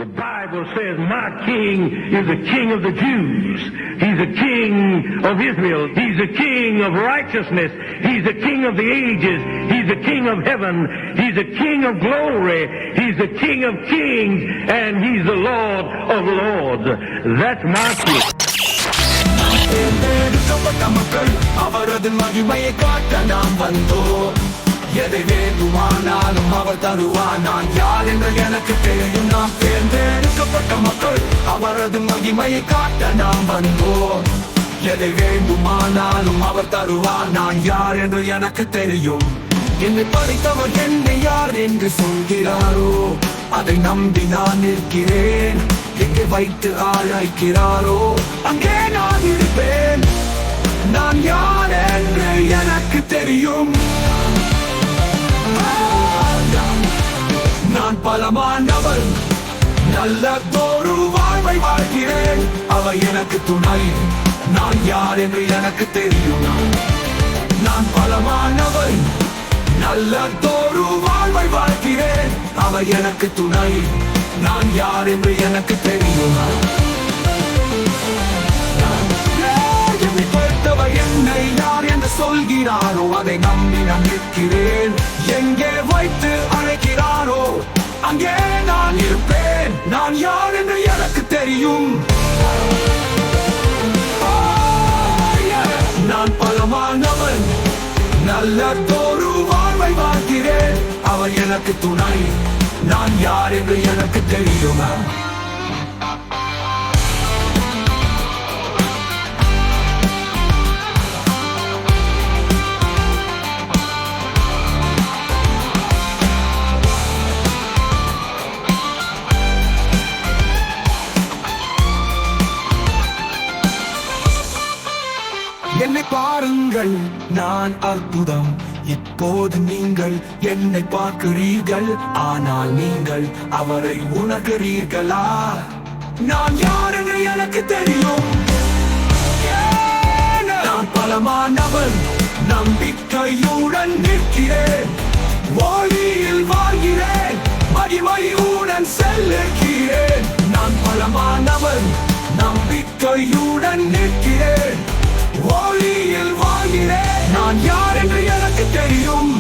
The Bible says, my king is the king of the Jews. He's the king of Israel. He's the king of righteousness. He's the king of the ages. He's the king of heaven. He's the king of glory. He's the king of kings. And he's the Lord of lords. That's my king. அவரது மகிமையை காட்ட நாம் வந்தோம். எதை வேண்டுமானாலும் அவர் தருவார். நான் யார் என்று எனக்கு தெரியும். நாம் தேர்ந்தெடுக்கப்பட்ட மக்கள். அவரது மகிமையை காட்ட நாம் வந்தோம். எதை வேண்டுமானாலும் அவர் தருவார். நான் யார் என்று எனக்கு தெரியும். என்னை படைத்தவர் என்னை யார் என்று சொல்கிறாரோ அதை நம்பி நான் நிற்கிறேன். எங்கே வைத்து ஆராய்க்கிறாரோ அங்கே நான் இருப்பேன். நான் யார் என்று எனக்கு தெரியும். நான் பலமானவர். நல்லதொரு வாழ்வை வாழ்கிறேன். அவர் எனக்கு துணை. நான் யார் என்று எனக்கு தெரியும். நான் பலமானவர். நல்லதொரு வாழ்வை வாழ்கிறேன். அவர் எனக்கு துணை. நான் யார் என்று எனக்கு தெரியும். என்னை யார் என்று சொல்கிறாரோ அதை நம்பி நான் நிற்கிறேன். எங்கே வைத்து அழைக்கிறாரோ அங்கே நான் இருப்பேன். நான் யார் என்று எனக்கு தெரியும். நான் பலமானவன். நல்லதொரு வாழ்வை வாழ்கிறேன். அவர் எனக்கு துணை. நான் யார் என்று எனக்கு தெரியும். என்னை பாருங்கள், நான் அற்புதம். இப்போது நீங்கள் என்னை பார்க்கிறீர்கள். ஆனால் நீங்கள் அவரை உணர்கிறீர்களா? நான் யார் என்று எனக்கு தெரியும். நான் பலமானவன். நம்பிக்கையுடன் நிற்கிறேன். ஒளியில் வாழ்கிறேன். மகிமையுடன் செல்லுகிறேன். நான் பலமானவன். நம்பிக்கையுடன் நிற்கிறேன். ஒளியில் வாழ்கிறேன். நான் யார் என்று எனக்கு தெரியும்.